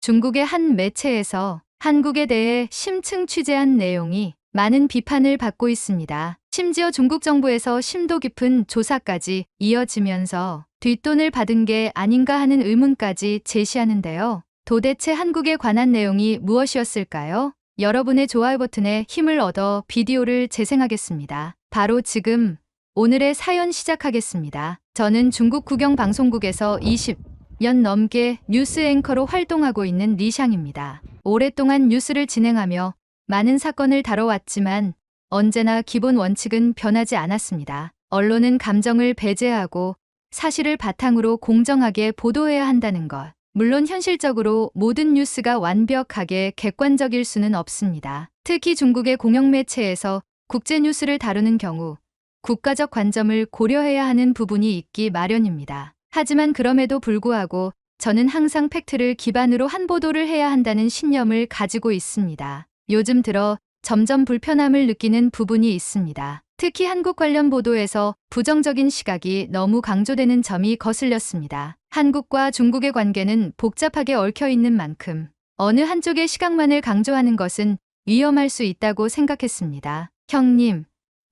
중국의 한 매체에서 한국에 대해 심층 취재한 내용이 많은 비판을 받고 있습니다. 심지어 중국 정부에서 심도 깊은 조사까지 이어지면서 뒷돈을 받은 게 아닌가 하는 의문까지 제시하는데요. 도대체 한국에 관한 내용이 무엇이었을까요? 여러분의 좋아요 버튼에 힘을 얻어 비디오를 재생하겠습니다. 바로 지금 오늘의 사연 시작하겠습니다. 저는 중국 국영방송국에서 20년 넘게 뉴스 앵커로 활동하고 있는 리샹입니다. 오랫동안 뉴스를 진행하며 많은 사건을 다뤄왔지만 언제나 기본 원칙은 변하지 않았습니다. 언론은 감정을 배제하고 사실을 바탕으로 공정하게 보도해야 한다는 것. 물론 현실적으로 모든 뉴스가 완벽하게 객관적일 수는 없습니다. 특히 중국의 공영매체에서 국제 뉴스를 다루는 경우 국가적 관점을 고려해야 하는 부분이 있기 마련입니다. 하지만 그럼에도 불구하고 저는 항상 팩트를 기반으로 한 보도를 해야 한다는 신념을 가지고 있습니다. 요즘 들어 점점 불편함을 느끼는 부분이 있습니다. 특히 한국 관련 보도에서 부정적인 시각이 너무 강조되는 점이 거슬렸습니다. 한국과 중국의 관계는 복잡하게 얽혀 있는 만큼 어느 한쪽의 시각만을 강조하는 것은 위험할 수 있다고 생각했습니다. 형님,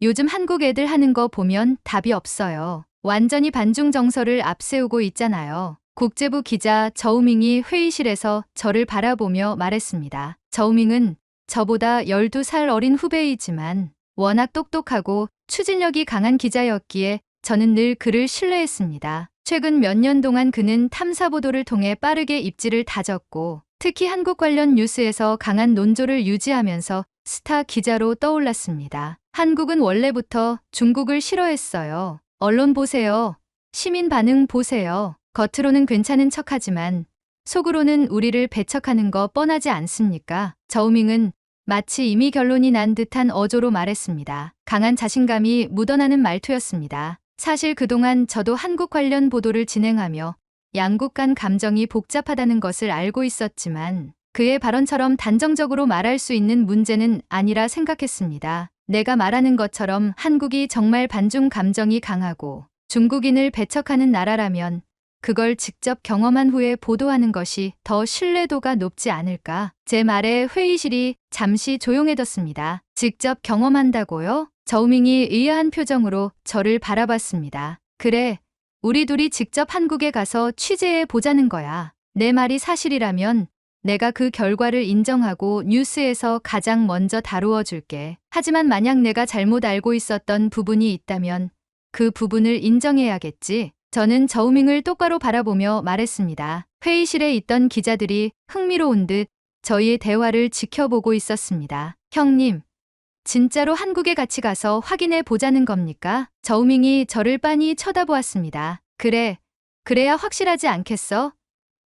요즘 한국 애들 하는 거 보면 답이 없어요. 완전히 반중 정서를 앞세우고 있잖아요. 국제부 기자 저우밍이 회의실에서 저를 바라보며 말했습니다. 저우밍은 저보다 12살 어린 후배이지만 워낙 똑똑하고 추진력이 강한 기자였기에 저는 늘 그를 신뢰했습니다. 최근 몇 년 동안 그는 탐사 보도를 통해 빠르게 입지를 다졌고 특히 한국 관련 뉴스에서 강한 논조를 유지하면서 스타 기자로 떠올랐습니다. 한국은 원래부터 중국을 싫어했어요. 언론 보세요. 시민 반응 보세요. 겉으로는 괜찮은 척하지만 속으로는 우리를 배척하는 거 뻔하지 않습니까? 저우밍은 마치 이미 결론이 난 듯한 어조로 말했습니다. 강한 자신감이 묻어나는 말투였습니다. 사실 그동안 저도 한국 관련 보도를 진행하며 양국 간 감정이 복잡하다는 것을 알고 있었지만 그의 발언처럼 단정적으로 말할 수 있는 문제는 아니라 생각했습니다. 내가 말하는 것처럼 한국이 정말 반중 감정이 강하고 중국인을 배척하는 나라라면 그걸 직접 경험한 후에 보도하는 것이 더 신뢰도가 높지 않을까? 제 말에 회의실이 잠시 조용해졌습니다. 직접 경험한다고요? 저우밍이 의아한 표정으로 저를 바라봤습니다. 그래, 우리 둘이 직접 한국에 가서 취재해 보자는 거야. 내 말이 사실이라면 내가 그 결과를 인정하고 뉴스에서 가장 먼저 다루어 줄게. 하지만 만약 내가 잘못 알고 있었던 부분이 있다면 그 부분을 인정해야겠지. 저는 저우밍을 똑바로 바라보며 말했습니다. 회의실에 있던 기자들이 흥미로운 듯 저희의 대화를 지켜보고 있었습니다. 형님, 진짜로 한국에 같이 가서 확인해 보자는 겁니까? 저우밍이 저를 빤히 쳐다보았습니다. 그래, 그래야 확실하지 않겠어?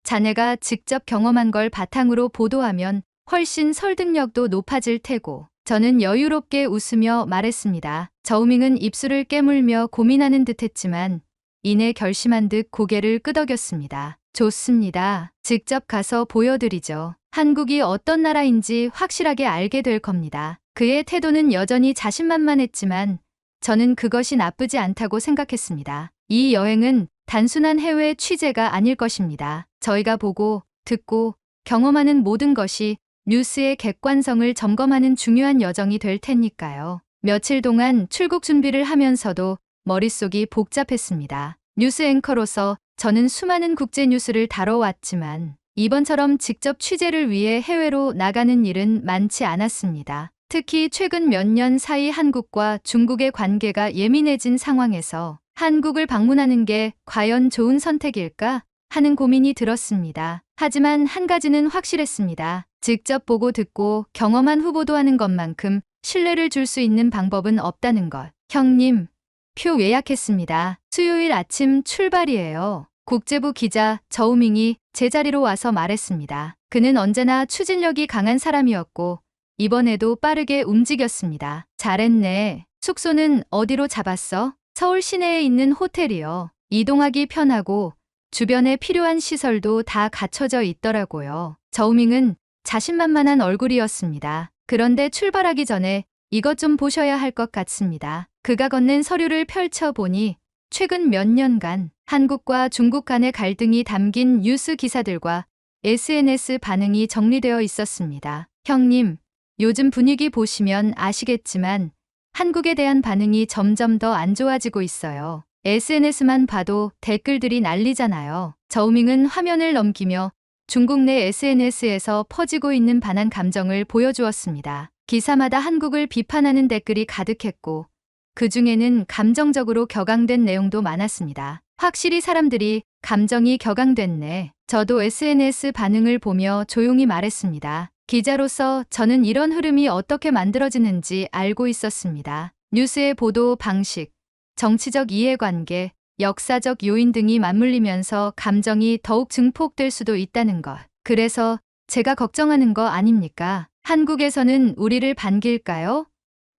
자네가 직접 경험한 걸 바탕으로 보도하면 훨씬 설득력도 높아질 테고. 저는 여유롭게 웃으며 말했습니다. 저우밍은 입술을 깨물며 고민하는 듯했지만 이내 결심한 듯 고개를 끄덕였습니다. 좋습니다. 직접 가서 보여드리죠. 한국이 어떤 나라인지 확실하게 알게 될 겁니다. 그의 태도는 여전히 자신만만했지만 저는 그것이 나쁘지 않다고 생각했습니다. 이 여행은 단순한 해외 취재가 아닐 것입니다. 저희가 보고, 듣고, 경험하는 모든 것이 뉴스의 객관성을 점검하는 중요한 여정이 될 테니까요. 며칠 동안 출국 준비를 하면서도 머릿속이 복잡했습니다. 뉴스 앵커로서 저는 수많은 국제 뉴스를 다뤄왔지만 이번처럼 직접 취재를 위해 해외로 나가는 일은 많지 않았습니다. 특히 최근 몇 년 사이 한국과 중국의 관계가 예민해진 상황에서 한국을 방문하는 게 과연 좋은 선택일까 하는 고민이 들었습니다. 하지만 한 가지는 확실했습니다. 직접 보고 듣고 경험한 후보도 하는 것만큼 신뢰를 줄 수 있는 방법은 없다는 것. 형님, 표 예약했습니다. 수요일 아침 출발이에요. 국제부 기자 저우밍이 제자리로 와서 말했습니다. 그는 언제나 추진력이 강한 사람이었고 이번에도 빠르게 움직였습니다. 잘했네. 숙소는 어디로 잡았어? 서울 시내에 있는 호텔이요. 이동하기 편하고 주변에 필요한 시설도 다 갖춰져 있더라고요. 저우밍은 자신만만한 얼굴이었습니다. 그런데 출발하기 전에 이것 좀 보셔야 할 것 같습니다. 그가 건넨 서류를 펼쳐보니 최근 몇 년간 한국과 중국 간의 갈등이 담긴 뉴스 기사들과 SNS 반응이 정리되어 있었습니다. 형님, 요즘 분위기 보시면 아시겠지만 한국에 대한 반응이 점점 더 안 좋아지고 있어요. SNS만 봐도 댓글들이 난리잖아요. 저우밍은 화면을 넘기며 중국 내 SNS에서 퍼지고 있는 반한 감정을 보여주었습니다. 기사마다 한국을 비판하는 댓글이 가득했고 그 중에는 감정적으로 격앙된 내용도 많았습니다. 확실히 사람들이 감정이 격앙됐네. 저도 SNS 반응을 보며 조용히 말했습니다. 기자로서 저는 이런 흐름이 어떻게 만들어지는지 알고 있었습니다. 뉴스의 보도 방식, 정치적 이해관계, 역사적 요인 등이 맞물리면서 감정이 더욱 증폭될 수도 있다는 것. 그래서 제가 걱정하는 거 아닙니까? 한국에서는 우리를 반길까요?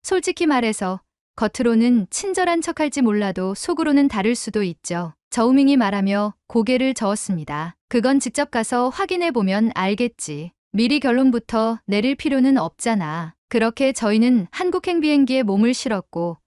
솔직히 말해서 겉으로는 친절한 척할지 몰라도 속으로는 다를 수도 있죠. 저우밍이 말하며 고개를 저었습니다. 그건 직접 가서 확인해 보면 알겠지. 미리 결론부터 내릴 필요는 없잖아. 그렇게 저희는 한국행 비행기에 몸을 실었고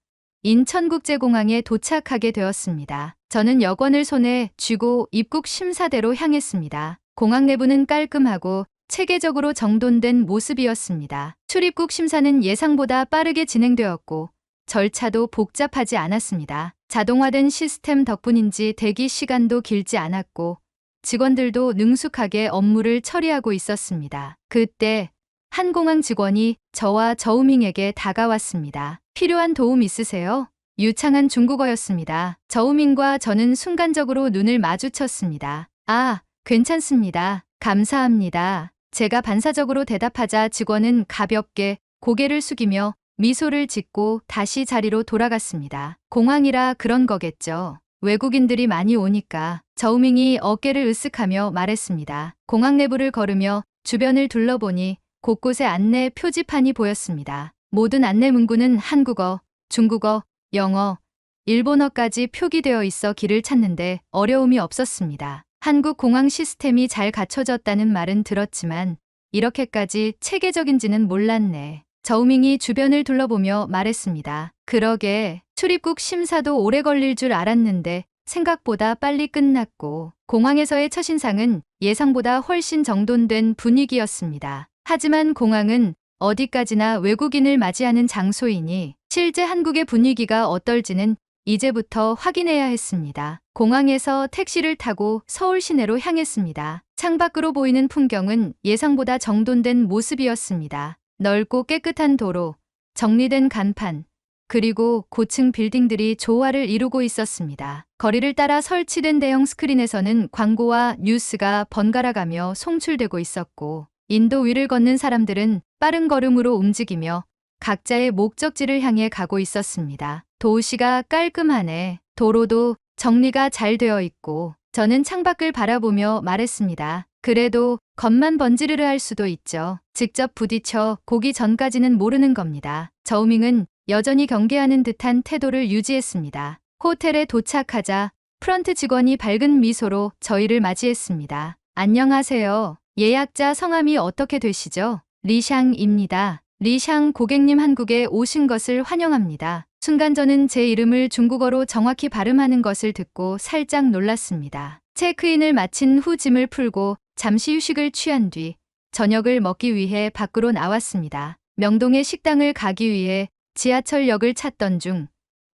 인천국제공항에 도착하게 되었습니다. 저는 여권을 손에 쥐고 입국 심사대로 향했습니다. 공항 내부는 깔끔하고 체계적으로 정돈된 모습이었습니다. 출입국 심사는 예상보다 빠르게 진행되었고 절차도 복잡하지 않았습니다. 자동화된 시스템 덕분인지 대기 시간도 길지 않았고 직원들도 능숙하게 업무를 처리하고 있었습니다. 그때 한 공항 직원이 저와 저우밍에게 다가왔습니다. 필요한 도움 있으세요? 유창한 중국어였습니다. 저우밍과 저는 순간적으로 눈을 마주쳤습니다. 아, 괜찮습니다. 감사합니다. 제가 반사적으로 대답하자 직원은 가볍게 고개를 숙이며 미소를 짓고 다시 자리로 돌아갔습니다. 공항이라 그런 거겠죠. 외국인들이 많이 오니까. 저우밍이 어깨를 으쓱하며 말했습니다. 공항 내부를 걸으며 주변을 둘러보니 곳곳에 안내 표지판이 보였습니다. 모든 안내 문구는 한국어, 중국어, 영어, 일본어까지 표기되어 있어 길을 찾는데 어려움이 없었습니다. 한국 공항 시스템이 잘 갖춰졌다는 말은 들었지만 이렇게까지 체계적인지는 몰랐네. 저우밍이 주변을 둘러보며 말했습니다. 그러게, 출입국 심사도 오래 걸릴 줄 알았는데 생각보다 빨리 끝났고 공항에서의 첫인상은 예상보다 훨씬 정돈된 분위기였습니다. 하지만 공항은 어디까지나 외국인을 맞이하는 장소이니 실제 한국의 분위기가 어떨지는 이제부터 확인해야 했습니다. 공항에서 택시를 타고 서울 시내로 향했습니다. 창밖으로 보이는 풍경은 예상보다 정돈된 모습이었습니다. 넓고 깨끗한 도로, 정리된 간판, 그리고 고층 빌딩들이 조화를 이루고 있었습니다. 거리를 따라 설치된 대형 스크린에서는 광고와 뉴스가 번갈아가며 송출되고 있었고 인도 위를 걷는 사람들은 빠른 걸음으로 움직이며 각자의 목적지를 향해 가고 있었습니다. 도시가 깔끔하네. 도로도 정리가 잘 되어 있고 저는 창밖을 바라보며 말했습니다. 그래도 겉만 번지르르 할 수도 있죠. 직접 부딪혀 고기 전까지는 모르는 겁니다. 저우밍은 여전히 경계하는 듯한 태도를 유지했습니다. 호텔에 도착하자 프런트 직원이 밝은 미소로 저희를 맞이했습니다. 안녕하세요. 예약자 성함이 어떻게 되시죠? 리샹입니다. 리샹 고객님, 한국에 오신 것을 환영합니다. 순간 저는 제 이름을 중국어로 정확히 발음하는 것을 듣고 살짝 놀랐습니다. 체크인을 마친 후 짐을 풀고 잠시 휴식을 취한 뒤 저녁을 먹기 위해 밖으로 나왔습니다. 명동의 식당을 가기 위해 지하철역을 찾던 중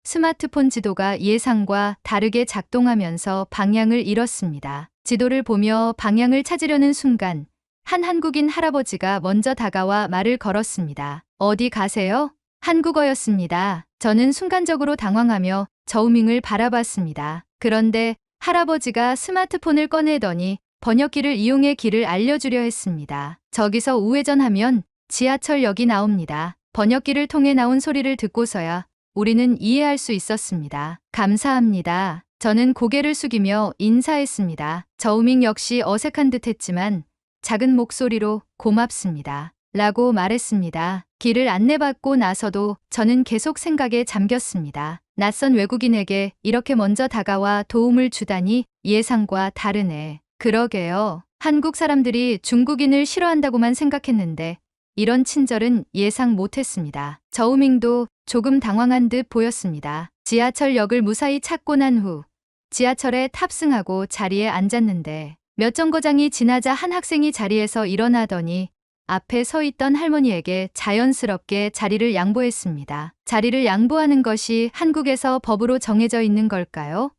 스마트폰 지도가 예상과 다르게 작동하면서 방향을 잃었습니다. 지도를 보며 방향을 찾으려는 순간 한 한국인 할아버지가 먼저 다가와 말을 걸었습니다. 어디 가세요? 한국어였습니다. 저는 순간적으로 당황하며 저우밍을 바라봤습니다. 그런데 할아버지가 스마트폰을 꺼내더니 번역기를 이용해 길을 알려주려 했습니다. 저기서 우회전하면 지하철역이 나옵니다. 번역기를 통해 나온 소리를 듣고서야 우리는 이해할 수 있었습니다. 감사합니다. 저는 고개를 숙이며 인사했습니다. 저우밍 역시 어색한 듯 했지만 작은 목소리로 고맙습니다. 라고 말했습니다. 길을 안내받고 나서도 저는 계속 생각에 잠겼습니다. 낯선 외국인에게 이렇게 먼저 다가와 도움을 주다니 예상과 다르네. 그러게요. 한국 사람들이 중국인을 싫어한다고만 생각했는데 이런 친절은 예상 못했습니다. 저우밍도 조금 당황한 듯 보였습니다. 지하철역을 무사히 찾고 난 후 지하철에 탑승하고 자리에 앉았는데 몇 정거장이 지나자 한 학생이 자리에서 일어나더니 앞에 서 있던 할머니에게 자연스럽게 자리를 양보했습니다. 자리를 양보하는 것이 한국에서 법으로 정해져 있는 걸까요?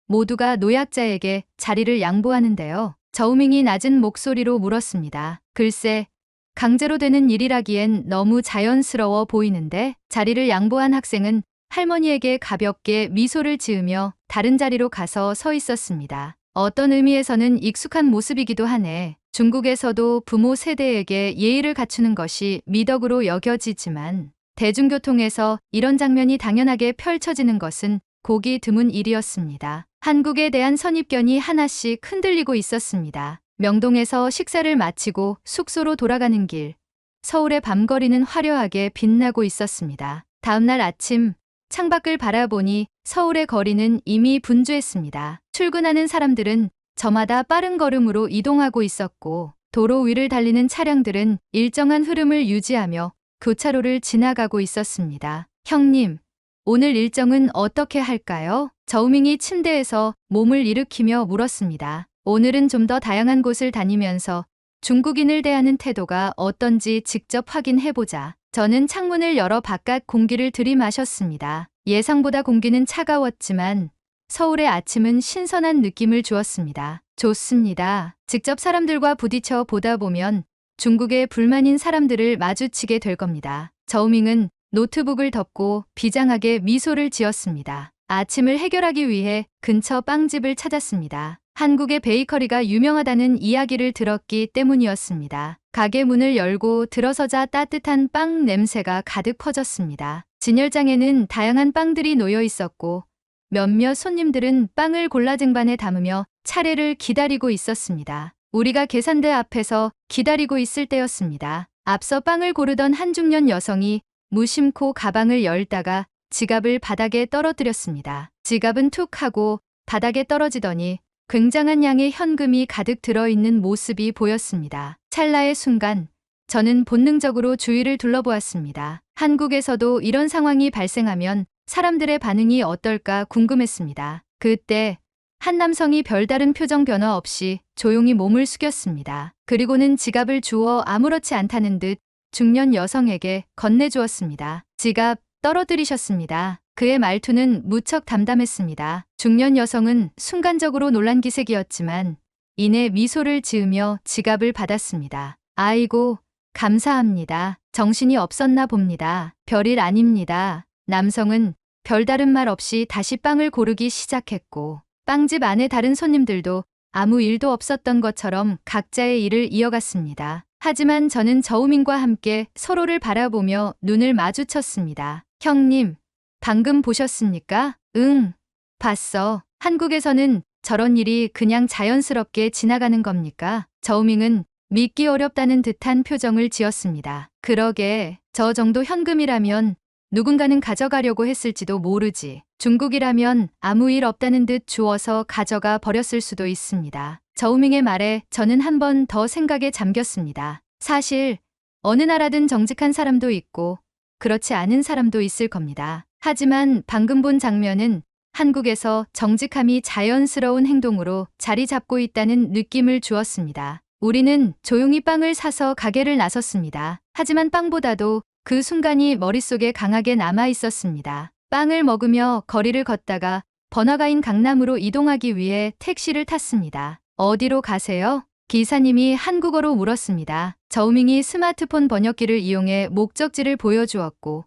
모두가 노약자에게 자리를 양보하는데요. 저우밍이 낮은 목소리로 물었습니다. 글쎄, 강제로 되는 일이라기엔 너무 자연스러워 보이는데. 자리를 양보한 학생은 할머니에게 가볍게 미소를 지으며 다른 자리로 가서 서 있었습니다. 어떤 의미에서는 익숙한 모습이기도 하네. 중국에서도 부모 세대에게 예의를 갖추는 것이 미덕으로 여겨지지만 대중교통에서 이런 장면이 당연하게 펼쳐지는 것은 보기 드문 일이었습니다. 한국에 대한 선입견이 하나씩 흔들리고 있었습니다. 명동에서 식사를 마치고 숙소로 돌아가는 길, 서울의 밤거리는 화려하게 빛나고 있었습니다. 다음날 아침, 창밖을 바라보니 서울의 거리는 이미 분주했습니다. 출근하는 사람들은 저마다 빠른 걸음으로 이동하고 있었고, 도로 위를 달리는 차량들은 일정한 흐름을 유지하며 교차로를 지나가고 있었습니다. 형님, 오늘 일정은 어떻게 할까요? 저우밍이 침대에서 몸을 일으키며 물었습니다. 오늘은 좀 더 다양한 곳을 다니면서 중국인을 대하는 태도가 어떤지 직접 확인해보자. 저는 창문을 열어 바깥 공기를 들이마셨습니다. 예상보다 공기는 차가웠지만 서울의 아침은 신선한 느낌을 주었습니다. 좋습니다. 직접 사람들과 부딪혀 보다 보면 중국의 불만인 사람들을 마주치게 될 겁니다. 저우밍은 노트북을 덮고 비장하게 미소를 지었습니다. 아침을 해결하기 위해 근처 빵집을 찾았습니다. 한국의 베이커리가 유명하다는 이야기를 들었기 때문이었습니다. 가게 문을 열고 들어서자 따뜻한 빵 냄새가 가득 퍼졌습니다. 진열장에는 다양한 빵들이 놓여 있었고 몇몇 손님들은 빵을 골라 쟁반에 담으며 차례를 기다리고 있었습니다. 우리가 계산대 앞에서 기다리고 있을 때였습니다. 앞서 빵을 고르던 한 중년 여성이 무심코 가방을 열다가 지갑을 바닥에 떨어뜨렸습니다. 지갑은 툭 하고 바닥에 떨어지더니 굉장한 양의 현금이 가득 들어있는 모습이 보였습니다. 찰나의 순간 저는 본능적으로 주위를 둘러보았습니다. 한국에서도 이런 상황이 발생하면 사람들의 반응이 어떨까 궁금했습니다. 그때 한 남성이 별다른 표정 변화 없이 조용히 몸을 숙였습니다. 그리고는 지갑을 주워 아무렇지 않다는 듯 중년 여성에게 건네주었습니다. 지갑 떨어뜨리셨습니다. 그의 말투는 무척 담담했습니다. 중년 여성은 순간적으로 놀란 기색이었지만 이내 미소를 지으며 지갑을 받았습니다. 아이고, 감사합니다. 정신이 없었나 봅니다. 별일 아닙니다. 남성은 별다른 말 없이 다시 빵을 고르기 시작했고 빵집 안의 다른 손님들도 아무 일도 없었던 것처럼 각자의 일을 이어갔습니다. 하지만 저는 저우민과 함께 서로를 바라보며 눈을 마주쳤습니다. 형님, 방금 보셨습니까? 응, 봤어. 한국에서는 저런 일이 그냥 자연스럽게 지나가는 겁니까? 저우밍은 믿기 어렵다는 듯한 표정을 지었습니다. 그러게, 저 정도 현금이라면 누군가는 가져가려고 했을지도 모르지. 중국이라면 아무 일 없다는 듯 주워서 가져가 버렸을 수도 있습니다. 저우밍의 말에 저는 한 번 더 생각에 잠겼습니다. 사실 어느 나라든 정직한 사람도 있고 그렇지 않은 사람도 있을 겁니다. 하지만 방금 본 장면은 한국에서 정직함이 자연스러운 행동으로 자리 잡고 있다는 느낌을 주었습니다. 우리는 조용히 빵을 사서 가게를 나섰습니다. 하지만 빵보다도 그 순간이 머릿속에 강하게 남아 있었습니다. 빵을 먹으며 거리를 걷다가 번화가인 강남으로 이동하기 위해 택시를 탔습니다. 어디로 가세요? 기사님이 한국어로 물었습니다. 저우밍이 스마트폰 번역기를 이용해 목적지를 보여주었고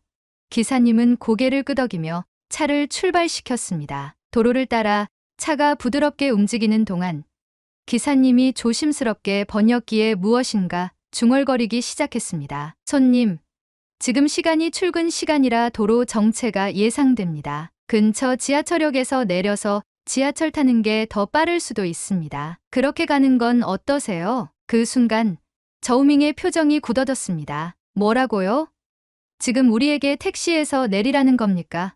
기사님은 고개를 끄덕이며 차를 출발시켰습니다. 도로를 따라 차가 부드럽게 움직이는 동안 기사님이 조심스럽게 번역기에 무엇인가 중얼거리기 시작했습니다. 손님, 지금 시간이 출근 시간이라 도로 정체가 예상됩니다. 근처 지하철역에서 내려서 지하철 타는 게 더 빠를 수도 있습니다. 그렇게 가는 건 어떠세요? 그 순간 저우밍의 표정이 굳어졌습니다. 뭐라고요? 지금 우리에게 택시에서 내리라는 겁니까?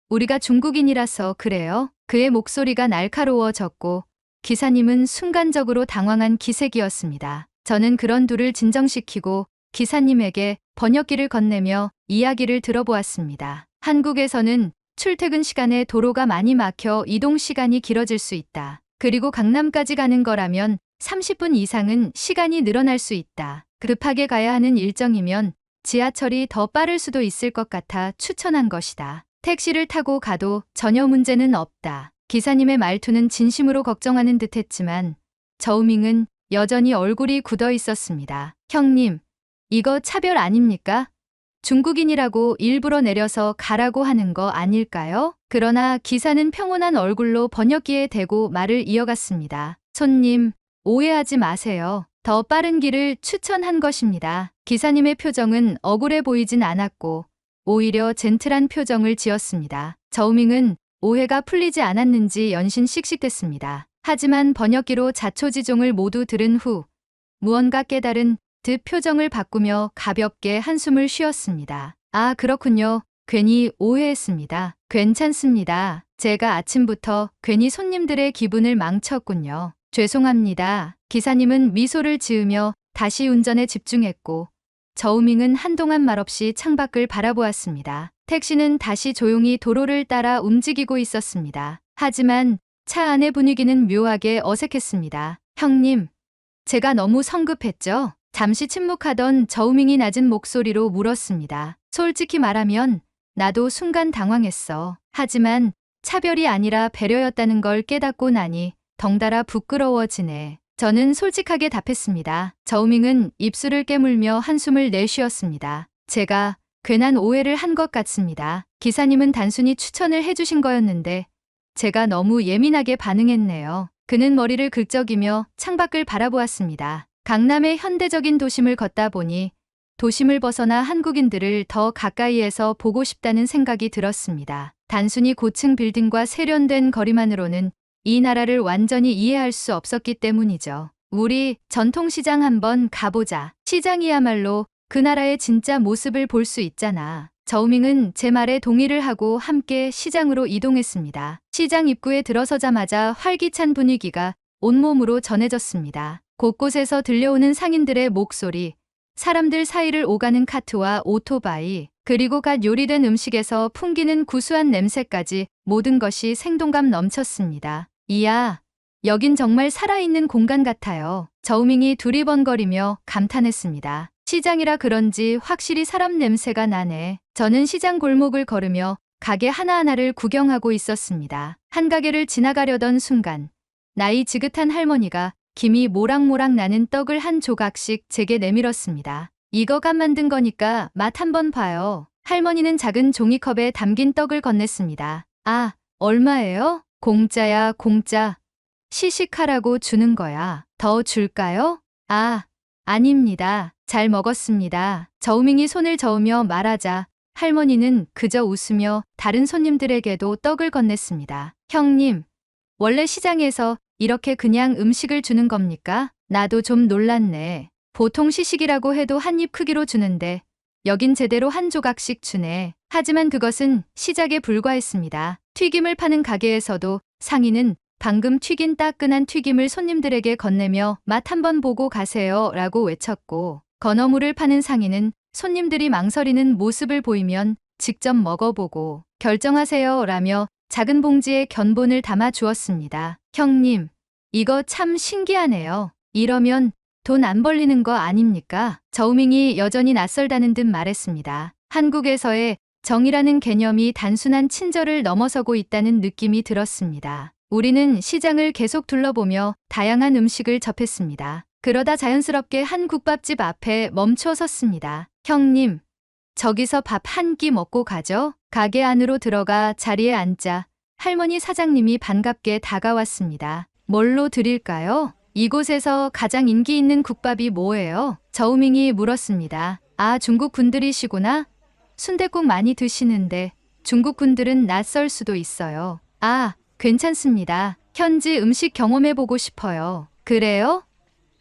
우리가 중국인이라서 그래요? 그의 목소리가 날카로워졌고 기사님은 순간적으로 당황한 기색이었습니다. 저는 그런 둘을 진정시키고 기사님에게 번역기를 건네며 이야기를 들어보았습니다. 한국에서는 출퇴근 시간에 도로가 많이 막혀 이동 시간이 길어질 수 있다. 그리고 강남까지 가는 거라면 30분 이상은 시간이 늘어날 수 있다. 급하게 가야 하는 일정이면 지하철이 더 빠를 수도 있을 것 같아 추천한 것이다. 택시를 타고 가도 전혀 문제는 없다. 기사님의 말투는 진심으로 걱정하는 듯했지만 저우밍은 여전히 얼굴이 굳어 있었습니다. 형님, 이거 차별 아닙니까? 중국인이라고 일부러 내려서 가라고 하는 거 아닐까요? 그러나 기사는 평온한 얼굴로 번역기에 대고 말을 이어갔습니다. 손님, 오해하지 마세요. 더 빠른 길을 추천한 것입니다. 기사님의 표정은 억울해 보이진 않았고 오히려 젠틀한 표정을 지었습니다. 저우밍은 오해가 풀리지 않았는지 연신 씩씩댔습니다. 하지만 번역기로 자초지종을 모두 들은 후 무언가 깨달은 듯 표정을 바꾸며 가볍게 한숨을 쉬었습니다. 아, 그렇군요. 괜히 오해했습니다. 괜찮습니다. 제가 아침부터 괜히 손님들의 기분을 망쳤군요. 죄송합니다. 기사님은 미소를 지으며 다시 운전에 집중했고 저우밍은 한동안 말없이 창밖을 바라보았습니다. 택시는 다시 조용히 도로를 따라 움직이고 있었습니다. 하지만 차 안의 분위기는 묘하게 어색했습니다. 형님, 제가 너무 성급했죠? 잠시 침묵하던 저우밍이 낮은 목소리로 물었습니다. 솔직히 말하면 나도 순간 당황했어. 하지만 차별이 아니라 배려였다는 걸 깨닫고 나니 덩달아 부끄러워지네. 저는 솔직하게 답했습니다. 저우밍은 입술을 깨물며 한숨을 내쉬었습니다. 제가 괜한 오해를 한 것 같습니다. 기사님은 단순히 추천을 해주신 거였는데 제가 너무 예민하게 반응했네요. 그는 머리를 긁적이며 창밖을 바라보았습니다. 강남의 현대적인 도심을 걷다 보니 도심을 벗어나 한국인들을 더 가까이에서 보고 싶다는 생각이 들었습니다. 단순히 고층 빌딩과 세련된 거리만으로는 이 나라를 완전히 이해할 수 없었기 때문이죠. 우리 전통시장 한번 가보자. 시장이야말로 그 나라의 진짜 모습을 볼 수 있잖아. 저우밍은 제 말에 동의를 하고 함께 시장으로 이동했습니다. 시장 입구에 들어서자마자 활기찬 분위기가 온몸으로 전해졌습니다. 곳곳에서 들려오는 상인들의 목소리, 사람들 사이를 오가는 카트와 오토바이, 그리고 갓 요리된 음식에서 풍기는 구수한 냄새까지 모든 것이 생동감 넘쳤습니다. 이야, 여긴 정말 살아있는 공간 같아요. 저우밍이 두리번거리며 감탄했습니다. 시장이라 그런지 확실히 사람 냄새가 나네. 저는 시장 골목을 걸으며 가게 하나하나를 구경하고 있었습니다. 한 가게를 지나가려던 순간 나이 지긋한 할머니가 김이 모락모락 나는 떡을 한 조각씩 제게 내밀었습니다. 이거가 만든 거니까 맛 한번 봐요. 할머니는 작은 종이컵에 담긴 떡을 건넸습니다. 아, 얼마예요? 공짜야, 공짜. 시식하라고 주는 거야. 더 줄까요? 아, 아닙니다. 잘 먹었습니다. 저우밍이 손을 저으며 말하자 할머니는 그저 웃으며 다른 손님들에게도 떡을 건넸습니다. 형님, 원래 시장에서 이렇게 그냥 음식을 주는 겁니까? 나도 좀 놀랐네. 보통 시식이라고 해도 한 입 크기로 주는데 여긴 제대로 한 조각씩 주네. 하지만 그것은 시작에 불과했습니다. 튀김을 파는 가게에서도 상인은 방금 튀긴 따끈한 튀김을 손님들에게 건네며 맛 한번 보고 가세요 라고 외쳤고 건어물을 파는 상인은 손님들이 망설이는 모습을 보이면 직접 먹어보고 결정하세요 라며 작은 봉지에 견본을 담아 주었습니다. 형님, 이거 참 신기하네요. 이러면 돈 안 벌리는 거 아닙니까? 저우밍이 여전히 낯설다는 듯 말했습니다. 한국에서의 정이라는 개념이 단순한 친절을 넘어서고 있다는 느낌이 들었습니다. 우리는 시장을 계속 둘러보며 다양한 음식을 접했습니다. 그러다 자연스럽게 한 국밥집 앞에 멈춰 섰습니다. 형님, 저기서 밥 한 끼 먹고 가죠? 가게 안으로 들어가 자리에 앉자 할머니 사장님이 반갑게 다가왔습니다. 뭘로 드릴까요? 이곳에서 가장 인기 있는 국밥이 뭐예요? 저우밍이 물었습니다. 아, 중국 분들이시구나? 순댓국 많이 드시는데 중국 분들은 낯설 수도 있어요. 아, 괜찮습니다. 현지 음식 경험해보고 싶어요. 그래요?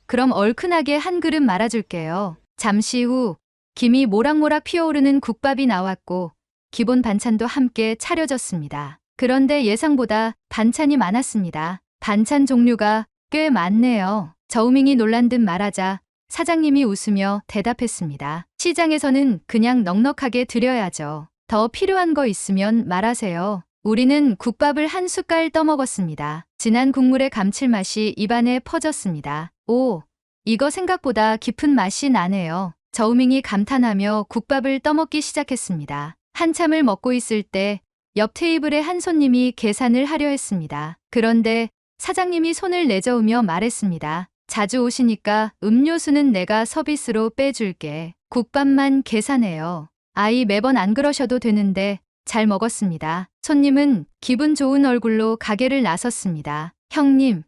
그럼 얼큰하게 한 그릇 말아줄게요. 잠시 후 김이 모락모락 피어오르는 국밥이 나왔고 기본 반찬도 함께 차려졌습니다. 그런데 예상보다 반찬이 많았습니다. 반찬 종류가 꽤 많네요. 저우밍이 놀란 듯 말하자 사장님이 웃으며 대답했습니다. 시장에서는 그냥 넉넉하게 드려야죠. 더 필요한 거 있으면 말하세요. 우리는 국밥을 한 숟갈 떠먹었습니다. 진한 국물의 감칠맛이 입안에 퍼졌습니다. 오, 이거 생각보다 깊은 맛이 나네요. 저우밍이 감탄하며 국밥을 떠먹기 시작했습니다. 한참을 먹고 있을 때 옆 테이블에 한 손님이 계산을 하려 했습니다. 그런데 사장님이 손을 내저으며 말했습니다. 자주 오시니까 음료수는 내가 서비스로 빼줄게. 국밥만 계산해요. 아이, 매번 안 그러셔도 되는데 잘 먹었습니다. 손님은 기분 좋은 얼굴로 가게를 나섰습니다. 형님,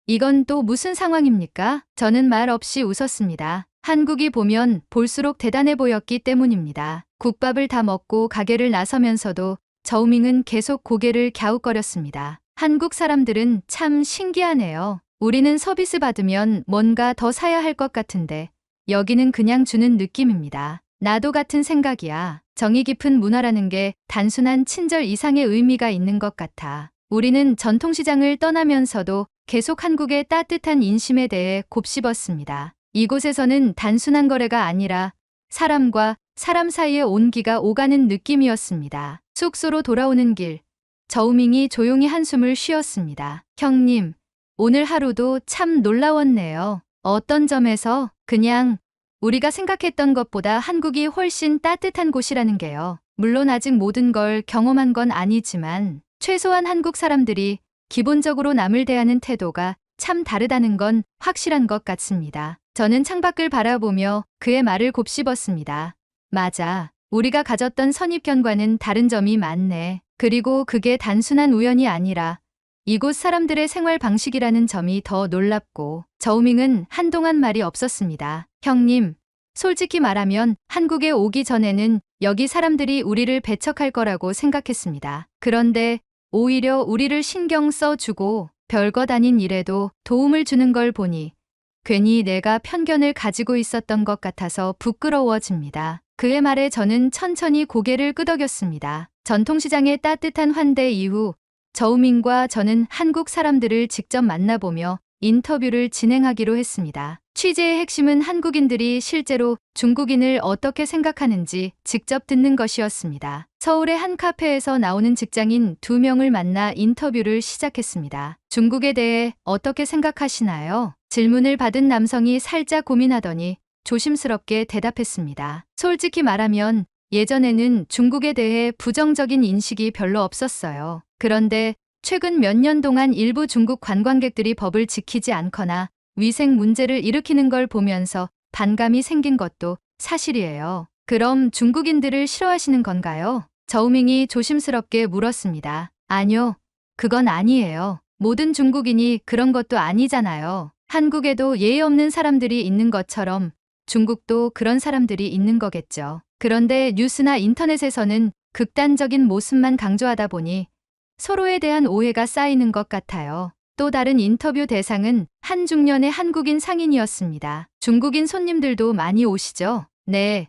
이건 또 무슨 상황입니까? 저는 말 없이 웃었습니다. 한국이 보면 볼수록 대단해 보였기 때문입니다. 국밥을 다 먹고 가게를 나서면서도 저우밍은 계속 고개를 갸웃거렸습니다. 한국 사람들은 참 신기하네요. 우리는 서비스 받으면 뭔가 더 사야 할 것 같은데 여기는 그냥 주는 느낌입니다. 나도 같은 생각이야. 정이 깊은 문화라는 게 단순한 친절 이상의 의미가 있는 것 같아. 우리는 전통시장을 떠나면서도 계속 한국의 따뜻한 인심에 대해 곱씹었습니다. 이곳에서는 단순한 거래가 아니라 사람과 사람 사이의 온기가 오가는 느낌이었습니다. 숙소로 돌아오는 길, 저우밍이 조용히 한숨을 쉬었습니다. 형님, 오늘 하루도 참 놀라웠네요. 어떤 점에서? 그냥 우리가 생각했던 것보다 한국이 훨씬 따뜻한 곳이라는 게요. 물론 아직 모든 걸 경험한 건 아니지만 최소한 한국 사람들이 기본적으로 남을 대하는 태도가 참 다르다는 건 확실한 것 같습니다. 저는 창밖을 바라보며 그의 말을 곱씹었습니다. 맞아. 우리가 가졌던 선입견과는 다른 점이 많네. 그리고 그게 단순한 우연이 아니라 이곳 사람들의 생활 방식이라는 점이 더 놀랍고. 저우밍은 한동안 말이 없었습니다. 형님, 솔직히 말하면 한국에 오기 전에는 여기 사람들이 우리를 배척할 거라고 생각했습니다. 그런데 오히려 우리를 신경 써주고 별것 아닌 일에도 도움을 주는 걸 보니 괜히 내가 편견을 가지고 있었던 것 같아서 부끄러워집니다. 그의 말에 저는 천천히 고개를 끄덕였습니다. 전통시장의 따뜻한 환대 이후 저우밍과 저는 한국 사람들을 직접 만나보며 인터뷰를 진행하기로 했습니다. 취재의 핵심은 한국인들이 실제로 중국인을 어떻게 생각하는지 직접 듣는 것이었습니다. 서울의 한 카페에서 나오는 직장인 2명을 만나 인터뷰를 시작했습니다. 중국에 대해 어떻게 생각하시나요? 질문을 받은 남성이 살짝 고민하더니 조심스럽게 대답했습니다. 솔직히 말하면 예전에는 중국에 대해 부정적인 인식이 별로 없었어요. 그런데 최근 몇 년 동안 일부 중국 관광객들이 법을 지키지 않거나 위생 문제를 일으키는 걸 보면서 반감이 생긴 것도 사실이에요. 그럼 중국인들을 싫어하시는 건가요? 저우밍이 조심스럽게 물었습니다. 아니요, 그건 아니에요. 모든 중국인이 그런 것도 아니잖아요. 한국에도 예의 없는 사람들이 있는 것처럼 중국도 그런 사람들이 있는 거겠죠. 그런데 뉴스나 인터넷에서는 극단적인 모습만 강조하다 보니 서로에 대한 오해가 쌓이는 것 같아요. 또 다른 인터뷰 대상은 한 중년의 한국인 상인이었습니다. 중국인 손님들도 많이 오시죠? 네.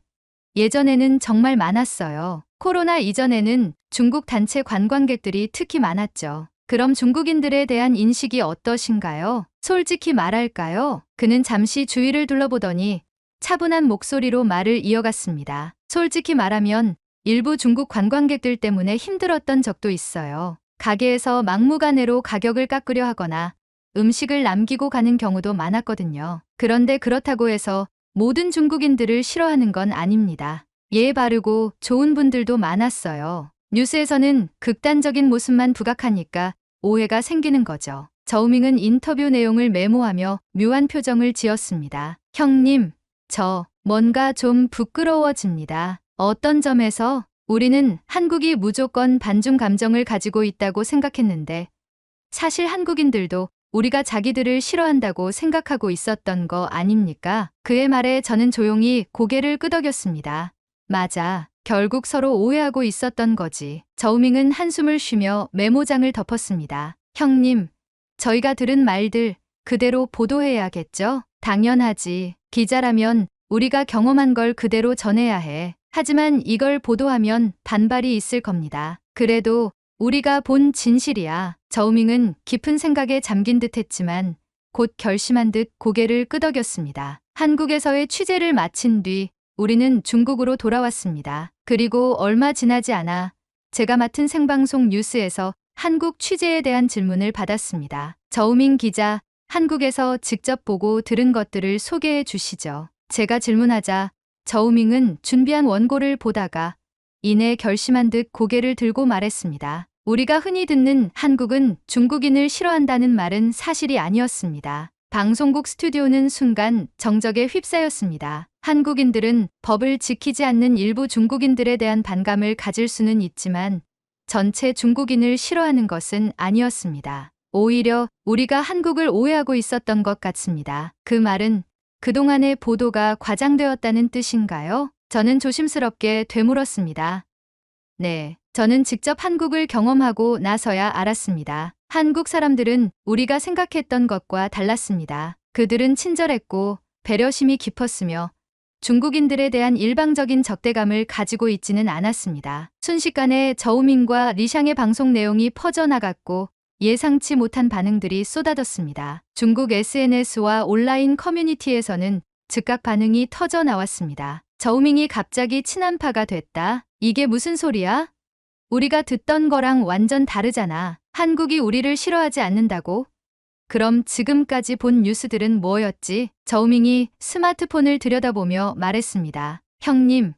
예전에는 정말 많았어요. 코로나 이전에는 중국 단체 관광객들이 특히 많았죠. 그럼 중국인들에 대한 인식이 어떠신가요? 솔직히 말할까요? 그는 잠시 주위를 둘러보더니 차분한 목소리로 말을 이어갔습니다. 솔직히 말하면 일부 중국 관광객들 때문에 힘들었던 적도 있어요. 가게에서 막무가내로 가격을 깎으려 하거나 음식을 남기고 가는 경우도 많았거든요. 그런데 그렇다고 해서 모든 중국인들을 싫어하는 건 아닙니다. 예의 바르고 좋은 분들도 많았어요. 뉴스에서는 극단적인 모습만 부각하니까 오해가 생기는 거죠. 저우밍은 인터뷰 내용을 메모하며 묘한 표정을 지었습니다. 형님, 저 뭔가 좀 부끄러워집니다. 어떤 점에서? 우리는 한국이 무조건 반중 감정을 가지고 있다고 생각했는데 사실 한국인들도 우리가 자기들을 싫어한다고 생각하고 있었던 거 아닙니까? 그의 말에 저는 조용히 고개를 끄덕였습니다. 맞아. 결국 서로 오해하고 있었던 거지. 저우밍은 한숨을 쉬며 메모장을 덮었습니다. 형님, 저희가 들은 말들 그대로 보도해야겠죠? 당연하지. 기자라면 우리가 경험한 걸 그대로 전해야 해. 하지만 이걸 보도하면 반발이 있을 겁니다. 그래도 우리가 본 진실이야. 저우밍은 깊은 생각에 잠긴 듯 했지만 곧 결심한 듯 고개를 끄덕였습니다. 한국에서의 취재를 마친 뒤 우리는 중국으로 돌아왔습니다. 그리고 얼마 지나지 않아 제가 맡은 생방송 뉴스에서 한국 취재에 대한 질문을 받았습니다. 저우민 기자, 한국에서 직접 보고 들은 것들을 소개해 주시죠. 제가 질문하자 저우밍은 준비한 원고를 보다가 이내 결심한 듯 고개를 들고 말했습니다. 우리가 흔히 듣는 한국은 중국인을 싫어한다는 말은 사실이 아니었습니다. 방송국 스튜디오는 순간 정적에 휩싸였습니다. 한국인들은 법을 지키지 않는 일부 중국인들에 대한 반감을 가질 수는 있지만 전체 중국인을 싫어하는 것은 아니었습니다. 오히려 우리가 한국을 오해하고 있었던 것 같습니다. 그 말은 그동안의 보도가 과장되었다는 뜻인가요? 저는 조심스럽게 되물었습니다. 네, 저는 직접 한국을 경험하고 나서야 알았습니다. 한국 사람들은 우리가 생각했던 것과 달랐습니다. 그들은 친절했고 배려심이 깊었으며 중국인들에 대한 일방적인 적대감을 가지고 있지는 않았습니다. 순식간에 저우민과 리샹의 방송 내용이 퍼져나갔고 예상치 못한 반응들이 쏟아졌습니다. 중국 SNS와 온라인 커뮤니티에서는 즉각 반응이 터져 나왔습니다. 저우밍이 갑자기 친한파가 됐다? 이게 무슨 소리야? 우리가 듣던 거랑 완전 다르잖아. 한국이 우리를 싫어하지 않는다고? 그럼 지금까지 본 뉴스들은 뭐였지? 저우밍이 스마트폰을 들여다보며 말했습니다. 형님,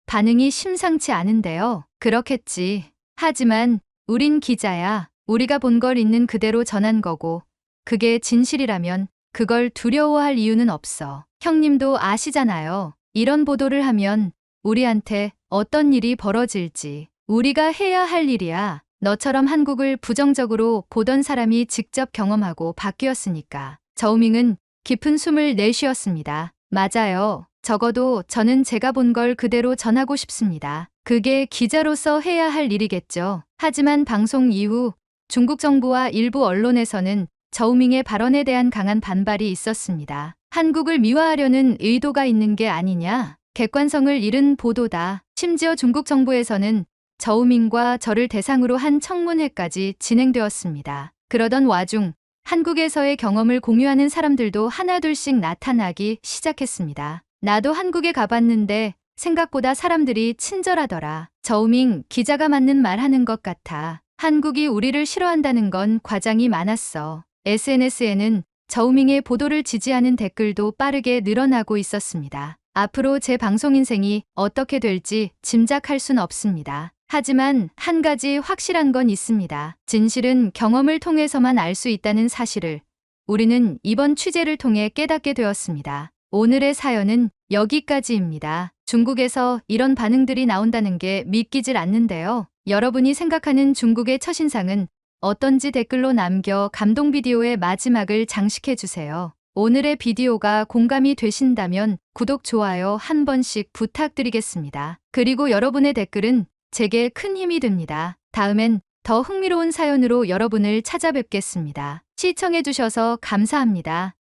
반응이 심상치 않은데요. 그렇겠지. 하지만 우린 기자야. 우리가 본 걸 있는 그대로 전한 거고 그게 진실이라면 그걸 두려워할 이유는 없어. 형님도 아시잖아요. 이런 보도를 하면 우리한테 어떤 일이 벌어질지. 우리가 해야 할 일이야. 너처럼 한국을 부정적으로 보던 사람이 직접 경험하고 바뀌었으니까. 저우밍은 깊은 숨을 내쉬었습니다. 맞아요. 적어도 저는 제가 본 걸 그대로 전하고 싶습니다. 그게 기자로서 해야 할 일이겠죠. 하지만 방송 이후 중국 정부와 일부 언론에서는 저우밍의 발언에 대한 강한 반발이 있었습니다. 한국을 미화하려는 의도가 있는 게 아니냐? 객관성을 잃은 보도다. 심지어 중국 정부에서는 저우밍과 저를 대상으로 한 청문회까지 진행되었습니다. 그러던 와중 한국에서의 경험을 공유하는 사람들도 하나둘씩 나타나기 시작했습니다. 나도 한국에 가봤는데 생각보다 사람들이 친절하더라. 저우밍 기자가 맞는 말 하는 것 같아. 한국이 우리를 싫어한다는 건 과장이 많았어. SNS에는 저우밍의 보도를 지지하는 댓글도 빠르게 늘어나고 있었습니다. 앞으로 제 방송 인생이 어떻게 될지 짐작할 순 없습니다. 하지만 한 가지 확실한 건 있습니다. 진실은 경험을 통해서만 알 수 있다는 사실을 우리는 이번 취재를 통해 깨닫게 되었습니다. 오늘의 사연은 여기까지입니다. 중국에서 이런 반응들이 나온다는 게 믿기질 않는데요. 여러분이 생각하는 중국의 첫인상은 어떤지 댓글로 남겨 감동 비디오의 마지막을 장식해주세요. 오늘의 비디오가 공감이 되신다면 구독, 좋아요 한 번씩 부탁드리겠습니다. 그리고 여러분의 댓글은 제게 큰 힘이 됩니다. 다음엔 더 흥미로운 사연으로 여러분을 찾아뵙겠습니다. 시청해주셔서 감사합니다.